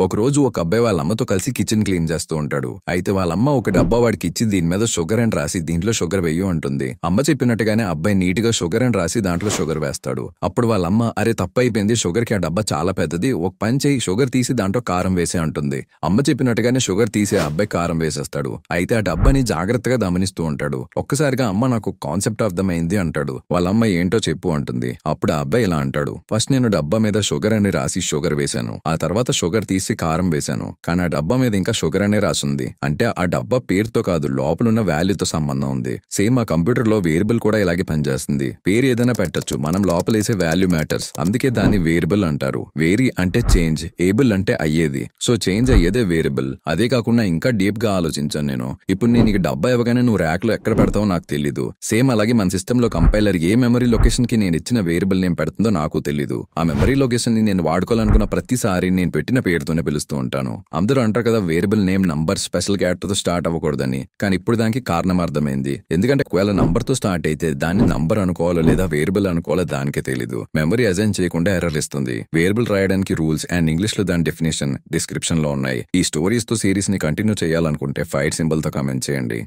ఒకరోజు ఒక అబ్బాయి వాళ్ళ అమ్మతో కలిసి కిచెన్ క్లీన్ చేస్తూ ఉంటాడు. అయితే వాళ్ళ అమ్మ ఒక డబ్బా వాడికి ఇచ్చి దీని మీద షుగర్ అని రాసి దీంట్లో షుగర్ వెయ్యు అంటుంది. అమ్మ చెప్పినట్టుగానే అబ్బాయి నీట్ గా షుగర్ అని రాసి దాంట్లో షుగర్ వేస్తాడు. అప్పుడు వాళ్ళ అమ్మ అరే తప్పైపోయింది, షుగర్ కి ఆ డబ్బా చాలా పెద్దది, ఒక పని చేయి షుగర్ తీసి దాంట్లో కారం వేసే అంటుంది. అమ్మ చెప్పినట్టుగానే షుగర్ తీసి ఆ అబ్బాయి కారం వేసేస్తాడు. అయితే ఆ డబ్బాని జాగ్రత్తగా గమనిస్తూ ఉంటాడు. ఒక్కసారిగా అమ్మ నాకు కాన్సెప్ట్ అర్థమైంది అంటాడు. వాళ్ళ అమ్మ ఏంటో చెప్పు అంటుంది. అప్పుడు ఆ అబ్బాయి ఇలా అంటాడు, ఫస్ట్ నేను డబ్బా మీద షుగర్ అని రాసి షుగర్ వేశాను, ఆ తర్వాత షుగర్ తీసి కారం వేశాను, కానీ ఆ డబ్బా మీద ఇంకా షుగర్ అనే రాసుంది. అంటే ఆ డబ్బా పేరుతో కాదు, లోపలున్న వాల్యూతో సంబంధం ఉంది. సేమ్ ఆ కంప్యూటర్ లో వేరియబుల్ కూడా ఇలాగే పనిచేస్తుంది. పేరు ఏదైనా పెట్టొచ్చు, మనం లోపలేసే వాల్యూ మ్యాటర్స్. అందుకే దాన్ని వేరియబుల్ అంటారు. వేరీ అంటే చేంజ్, ఏబుల్ అంటే అయ్యేది. సో చేంజ్ అయ్యేదే వేరియబుల్. అదే కాకుండా ఇంకా డీప్ గా ఆలోచించాను నేను. ఇప్పుడు నేను నీకు డబ్బా ఇవ్వగానే నువ్వు ర్యాక్ లో ఎక్కడ పెడతావో నాకు తెలీదు. సేమ్ అలాగే మన సిస్టమ్ లో కంపైలర్ ఏ మెమరీ లొకేషన్ కి నేను ఇచ్చిన వేరియబుల్ నేమ్ పెడుతుందో నాకు తెలీదు. ఆ మెమరీ లొకేషన్ ని నేను వాడుకోవాలనుకున్న ప్రతిసారి నేను పెట్టిన పేరుతోనే పిలుస్తూ ఉంటాను. అందరూ అంటారు కదా variable name number special character తో స్టార్ట్ అవ్వకూడదని. కానీ ఇప్పుడు దానికి కారణం అర్థమైంది. ఎందుకంటే ఒకవేళ నంబర్ తో స్టార్ట్ అయితే దాన్ని నంబర్ అనుకోవాలో లేదా వేరియబుల్ అనుకోవాలో దానికే తెలీదు. మెమరీ అజైన్ చేయకుండా ఎర్రర్ ఇస్తుంది. వేరియబుల్ రాయడానికి రూల్స్ అండ్ ఇంగ్లీష్ లో దాని డెఫినేషన్ డిస్క్రిప్షన్ లో ఉన్నాయి. ఈ స్టోరీస్ తో సిరీస్ ని కంటిన్యూ చేయాలనుకుంటే ఫైట్ సింబల్ తో కామెంట్ చేయండి.